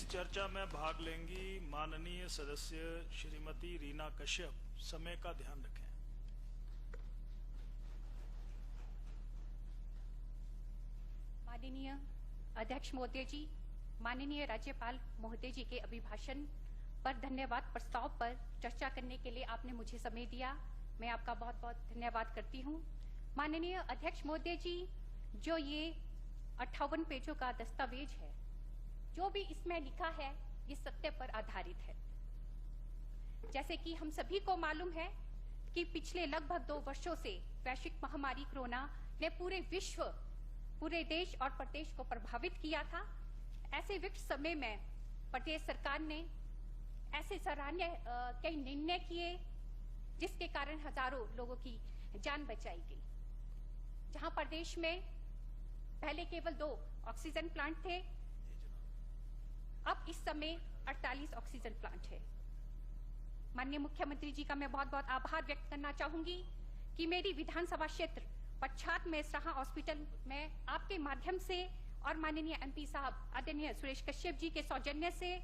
चर्चा में भाग लेंगी माननीय सदस्य श्रीमती रीना कश्यप। समय का ध्यान रखें। माननीय अध्यक्ष महोदय जी, माननीय राज्यपाल महोदय जी के अभिभाषण पर धन्यवाद। प्रस्ताव पर चर्चा करने के लिए आपने मुझे समय दिया, मैं आपका बहुत बहुत धन्यवाद करती हूं। माननीय अध्यक्ष महोदय जी, जो ये 58 पेजों का दस्तावेज है, जो भी इसमें लिखा है ये सत्य पर आधारित है। जैसे कि हम सभी को मालूम है कि पिछले लगभग 2 वर्षों से वैश्विक महामारी कोरोना ने पूरे विश्व, पूरे देश और प्रदेश को प्रभावित किया था। ऐसे विकट समय में प्रदेश सरकार ने ऐसे सराहनीय कई निर्णय किए जिसके कारण हजारों लोगों की जान बचाई गई। जहां प्रदेश में पहले केवल 2 ऑक्सीजन प्लांट थे, अब इस समय 48 ऑक्सीजन प्लांट है। माननीय मुख्यमंत्री जी का मैं बहुत बहुत आभार व्यक्त करना चाहूंगी कि मेरी विधानसभा क्षेत्र पच्छाद में सराहा हॉस्पिटल में आपके माध्यम से और माननीय एमपी साहब आदरणीय सुरेश कश्यप जी के सौजन्य से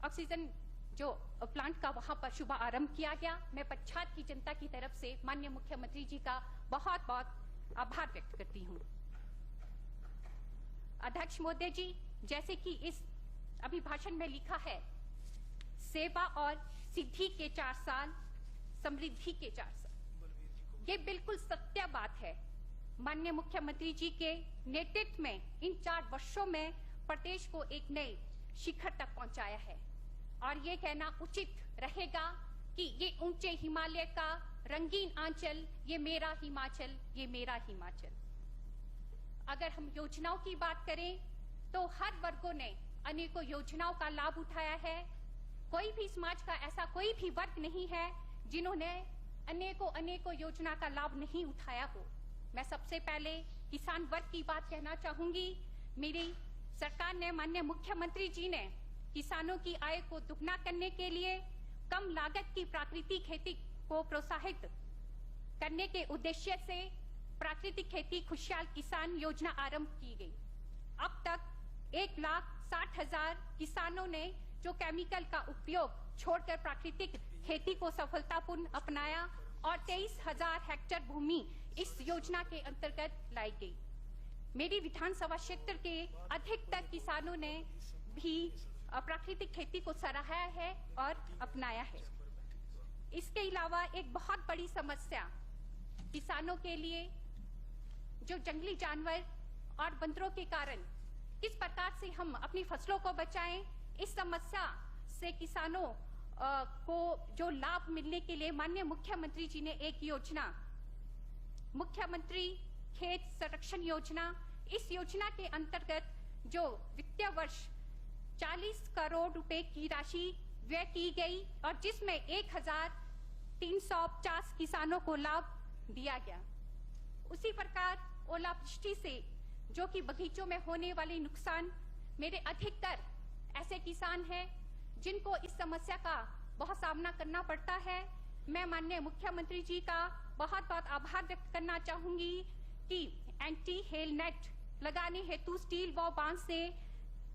ऑक्सीजन जो प्लांट का वहां पर शुभारंभ किया गया। मैं पच्छाद की जनता की तरफ से माननीय मुख्यमंत्री जी का बहुत बहुत आभार व्यक्त करती हूं। अध्यक्ष महोदय जी, जैसे कि इस अभिभाषण में लिखा है, सेवा और सिद्धि के 4 साल, समृद्धि के 4 साल। ये बिल्कुल सत्य बात है। माननीय मुख्यमंत्री जी के नेतृत्व में इन 4 वर्षों में प्रदेश को एक नए शिखर तक पहुंचाया है। और ये कहना उचित रहेगा कि ये ऊंचे हिमालय का रंगीन आंचल, ये मेरा हिमाचल, ये मेरा हिमाचल। अगर हम योजनाओं की बात करें तो हर वर्गों ने अनेकों योजनाओं का लाभ उठाया है। कोई भी समाज का ऐसा कोई भी वर्ग नहीं है जिन्होंने अनेकों योजना का लाभ नहीं उठाया हो। मैं सबसे पहले किसान वर्ग की बात कहना चाहूंगी। मेरी सरकार ने, माननीय मुख्यमंत्री जी ने किसानों की आय को दुगना करने के लिए कम लागत की प्राकृतिक खेती को प्रोत्साहित करने के उद्देश्य से प्राकृतिक खेती खुशहाल किसान योजना आरंभ की गई। अब तक 1,60,000 किसानों ने जो केमिकल का उपयोग छोड़कर प्राकृतिक खेती को सफलतापूर्ण अपनाया और 23,000 हेक्टेयर भूमि इस योजना के अंतर्गत लाई गई। मेरी विधानसभा क्षेत्र के अधिकतर किसानों ने भी प्राकृतिक खेती को सराहा है और अपनाया है। इसके अलावा एक बहुत बड़ी समस्या किसानों के लिए जो जंगली जानवर और बंदरों के कारण किस प्रकार से हम अपनी फसलों को बचाएं, इस समस्या से किसानों को जो लाभ मिलने के लिए माननीय मुख्यमंत्री जी ने एक योजना, मुख्यमंत्री खेत संरक्षण योजना, इस योजना के अंतर्गत जो वित्तीय वर्ष 40 करोड़ रुपए की राशि व्यय की गई और जिसमें 1,350 किसानों को लाभ दिया गया। उसी प्रकार ओलावृष्टि से जो कि बगीचों में होने वाले नुकसान, मेरे अधिकतर ऐसे किसान हैं जिनको इस समस्या का बहुत सामना करना पड़ता है। मैं माननीय मुख्यमंत्री जी का बहुत बहुत आभार व्यक्त करना चाहूंगी कि एंटी हेल नेट लगाने हेतु स्टील व बांस से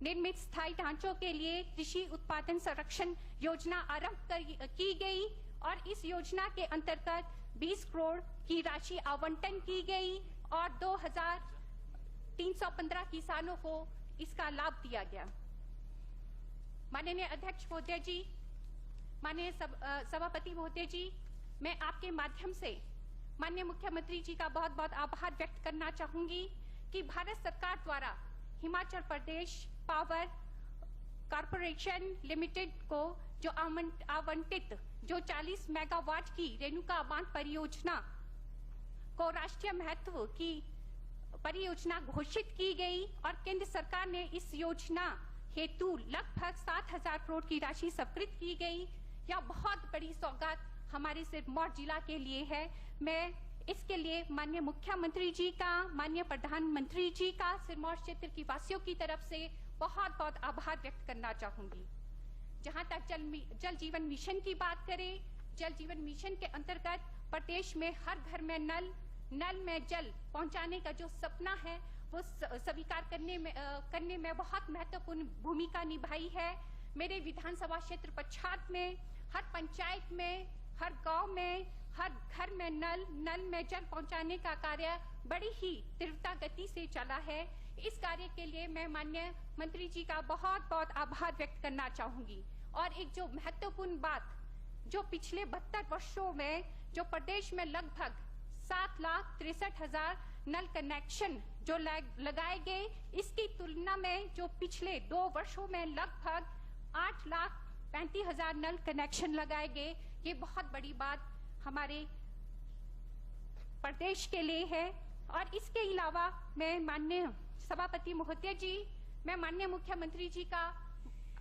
निर्मित स्थायी ढांचों के लिए कृषि उत्पादन संरक्षण योजना आरंभ की गई और इस योजना के अंतर्गत 20 करोड़ की राशि आवंटन की गई और 2,315 किसानों को इसका लाभ दिया गया। माननीय अध्यक्ष महोदय जी, माननीय सभापति महोदय जी, मैं आपके माध्यम से माननीय मुख्यमंत्री जी का बहुत बहुत आभार व्यक्त करना चाहूंगी कि भारत सरकार द्वारा Himachal Pradesh power corporation limited को जो आवंटित जो 40 मेगावाट की रेणुका बांध परियोजना को राष्ट्रीय महत्व की परियोजना घोषित की गई और केंद्र सरकार ने इस योजना हेतु लगभग 7,000 करोड़ की राशि स्वीकृत की गई। यह बहुत बड़ी सौगात हमारे सिरमौर जिला के लिए है। मैं इसके लिए माननीय मुख्यमंत्री जी का, माननीय प्रधानमंत्री जी का सिरमौर क्षेत्र की वासियों की तरफ से बहुत बहुत आभार व्यक्त करना चाहूंगी। जहां तक जल जीवन मिशन की बात करें, जल जीवन मिशन के अंतर्गत प्रदेश में हर घर में नल में जल पहुंचाने का जो सपना है वो स्वीकार करने में बहुत महत्वपूर्ण भूमिका निभाई है। मेरे विधानसभा क्षेत्र पच्छाद में हर पंचायत में, हर गांव में, हर घर में नल में जल पहुंचाने का कार्य बड़ी ही तीव्रता गति से चला है। इस कार्य के लिए मैं माननीय मंत्री जी का बहुत बहुत आभार व्यक्त करना चाहूंगी। और एक जो महत्वपूर्ण बात, जो पिछले 72 वर्षों में जो प्रदेश में लगभग 7,63,000 नल कनेक्शन जो लगाए गए, इसकी तुलना में जो पिछले 2 वर्षों में लगभग 8,35,000 नल कनेक्शन लगाए गए, ये बहुत बड़ी बात हमारे प्रदेश के लिए है। और इसके अलावा मैं माननीय सभापति महोदय जी, मैं माननीय मुख्यमंत्री जी का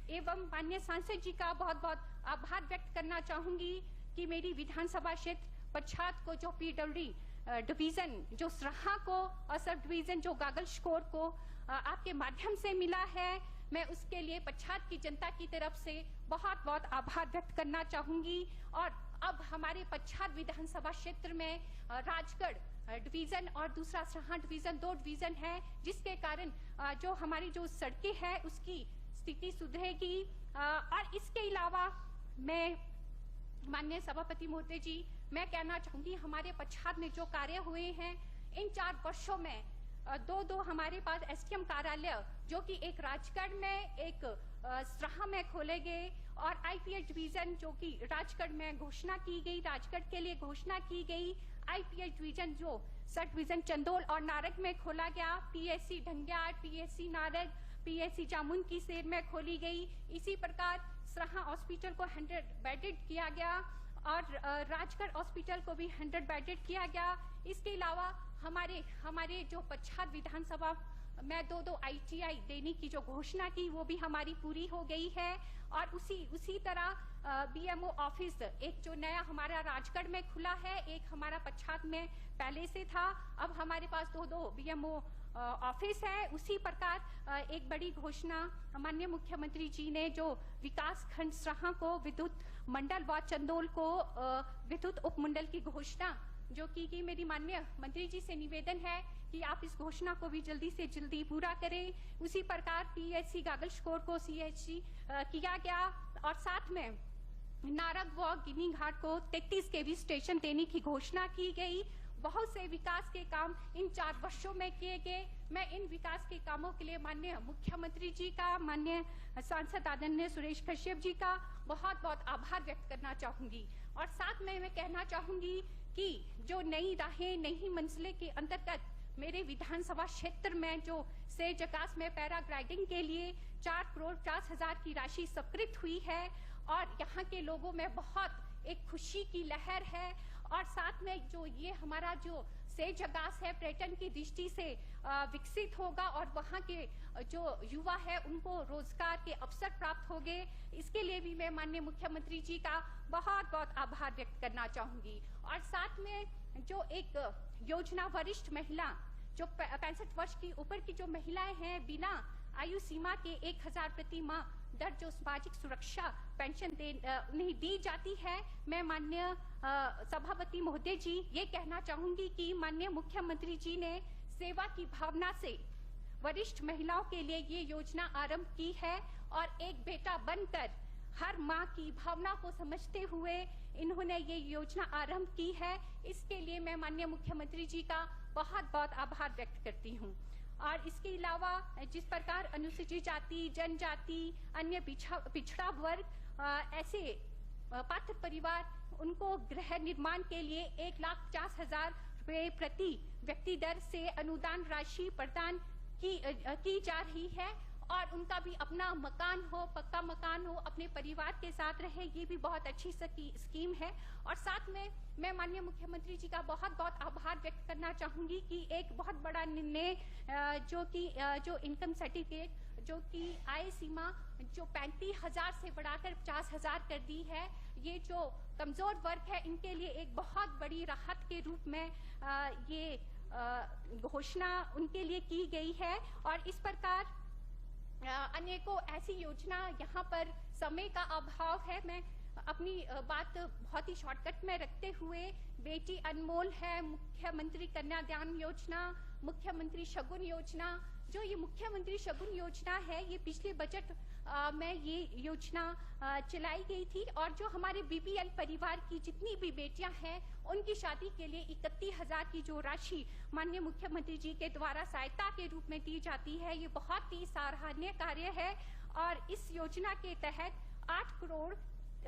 एवं माननीय सांसद जी का बहुत बहुत आभार व्यक्त करना चाहूंगी कि मेरी विधानसभा क्षेत्र पच्छाद को जो पीडब्ल्यूडी डिवीजन जो सराहा को और सब डिवीजन जो गागल स्कोर को आपके माध्यम से मिला है, मैं उसके लिए पच्छाद की जनता की तरफ से बहुत बहुत आभार व्यक्त करना चाहूंगी। और अब हमारे पच्छाद विधानसभा क्षेत्र में राजगढ़ डिवीजन और दूसरा सराहा डिवीजन 2 डिवीजन है, जिसके कारण जो हमारी जो सड़कें हैं उसकी स्थिति सुधरेगी। और इसके अलावा मैं माननीय सभापति महोदय जी, मैं कहना चाहूंगी हमारे पच्छाद में जो कार्य हुए हैं इन 4 वर्षों में, दो हमारे पास एसडीएम कार्यालय जो कि एक राजगढ़ में, एक सराहा में खोले गए, और आईपीएच डिवीजन जो कि राजगढ़ में घोषणा की गई, राजगढ़ के लिए घोषणा की गई। आईपीएच डिवीजन जो सब डिवीजन चंदोल और नारग में खोला गया, पीएससी ढंगियार, पीएससी नारग, पीएससी जामुन की सेर में खोली गई। इसी प्रकार सराहा हॉस्पिटल को 100 बेडेड किया गया और राजगढ़ हॉस्पिटल को भी 100 बेडेड किया गया। इसके अलावा हमारे जो पच्छाद विधानसभा में 2 आईटीआई देने की जो घोषणा की, वो भी हमारी पूरी हो गई है। और उसी तरह बीएमओ ऑफिस एक जो नया हमारा राजगढ़ में खुला है, एक हमारा पच्छाद में पहले से था, अब हमारे पास 2 बीएमओ ऑफिस है। उसी प्रकार एक बड़ी घोषणा माननीय मुख्यमंत्री जी ने जो विकास खंड सराहा को विद्युत मंडल व चंदोल को विद्युत उपमंडल की घोषणा जो की मेरी माननीय मंत्री जी से निवेदन है कि आप इस घोषणा को भी जल्दी से जल्दी पूरा करें। उसी प्रकार पीएससी गागल स्कोर को सीएचसी किया गया और साथ में नारग व गिनी घाट को 33 केवी स्टेशन देने की घोषणा की गई। बहुत से विकास के काम इन 4 वर्षों में किए गए। मैं इन विकास के कामों के लिए माननीय मुख्यमंत्री जी का, माननीय सांसद आदरणीय सुरेश कश्यप जी का बहुत बहुत आभार व्यक्त करना चाहूंगी। और साथ में मैं कहना चाहूंगी कि जो नई राहें, नई मंजिलें के अंतर्गत मेरे विधानसभा क्षेत्र में जो सेज आकाश में पैराग्लाइडिंग के लिए 4,50,00,000 की राशि स्वीकृत हुई है और यहाँ के लोगों में बहुत एक खुशी की लहर है। और साथ में जो ये हमारा जो सेज आकाश है पर्यटन की दृष्टि से विकसित होगा और वहाँ के जो युवा है उनको रोजगार के अवसर प्राप्त होंगे। इसके लिए भी मैं माननीय मुख्यमंत्री जी का बहुत बहुत आभार व्यक्त करना चाहूंगी। और साथ में जो एक योजना वरिष्ठ महिला जो 65 वर्ष की ऊपर की जो महिलाएं हैं, बिना आयु सीमा के 1,000 प्रति माह दर जो सामाजिक सुरक्षा पेंशन नहीं दी जाती है, मैं माननीय सभापति महोदय जी ये कहना चाहूंगी कि माननीय मुख्यमंत्री जी ने सेवा की भावना से वरिष्ठ महिलाओं के लिए ये योजना आरंभ की है और एक बेटा बनकर हर माँ की भावना को समझते हुए इन्होंने ये योजना आरंभ की है। इसके लिए मैं माननीय मुख्यमंत्री जी का बहुत बहुत आभार व्यक्त करती हूँ। और इसके अलावा जिस प्रकार अनुसूचित जाति, जनजाति, अन्य पिछड़ा वर्ग ऐसे पात्र परिवार, उनको गृह निर्माण के लिए 1,50,000 रुपए प्रति व्यक्ति दर से अनुदान राशि प्रदान की जा रही है और उनका भी अपना मकान हो, पक्का मकान हो, अपने परिवार के साथ रहे, ये भी बहुत अच्छी स्कीम है। और साथ में मैं माननीय मुख्यमंत्री जी का बहुत बहुत आभार व्यक्त करना चाहूंगी कि एक बहुत बड़ा निर्णय जो इनकम सर्टिफिकेट जो कि आय सीमा जो 35,000 से बढ़ाकर 50,000 कर दी है, ये जो कमजोर वर्ग है इनके लिए एक बहुत बड़ी राहत के रूप में ये घोषणा उनके लिए की गई है। और इस प्रकार अनेकों ऐसी योजना, यहाँ पर समय का अभाव है, मैं अपनी बात बहुत ही शॉर्टकट में रखते हुए बेटी अनमोल है, मुख्यमंत्री कन्यादान योजना, मुख्यमंत्री शगुन योजना। जो ये मुख्यमंत्री शगुन योजना है, ये पिछले बजट में ये योजना चलाई गई थी और जो हमारे बीपीएल परिवार की जितनी भी बेटियां हैं उनकी शादी के लिए 31,000 की जो राशि माननीय मुख्यमंत्री जी के द्वारा सहायता के रूप में दी जाती है, ये बहुत ही सराहनीय कार्य है। और इस योजना के तहत 8 करोड़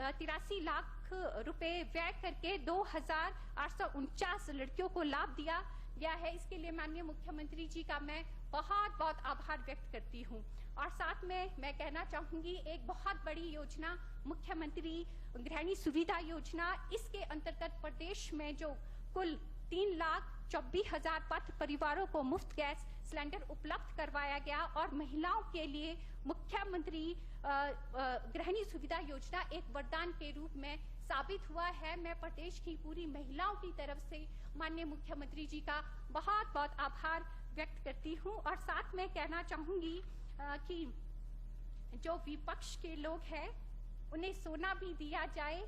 83 लाख रुपए व्यय करके 2,849 लड़कियों को लाभ दिया गया है। इसके लिए माननीय मुख्यमंत्री जी का मैं बहुत बहुत आभार व्यक्त करती हूँ। और साथ में मैं कहना चाहूंगी, एक बहुत बड़ी योजना मुख्यमंत्री गृहिणी सुविधा योजना, इसके अंतर्गत प्रदेश में जो कुल 3,24,000 पात्र परिवारों को मुफ्त गैस सिलेंडर उपलब्ध करवाया गया और महिलाओं के लिए मुख्यमंत्री गृहिणी सुविधा योजना एक वरदान के रूप में साबित हुआ है। मैं प्रदेश की पूरी महिलाओं की तरफ से माननीय मुख्यमंत्री जी का बहुत बहुत आभार व्यक्त करती हूँ। और साथ में कहना चाहूंगी कि जो विपक्ष के लोग हैं उन्हें सोना भी दिया जाए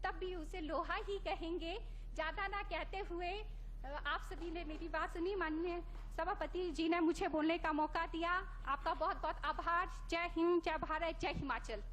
तब भी उसे लोहा ही कहेंगे। ज्यादा ना कहते हुए आप सभी ने मेरी बात सुनी, माननीय सभापति जी ने मुझे बोलने का मौका दिया। आपका बहुत बहुत आभार। जय हिंद, जय भारत, जय हिमाचल।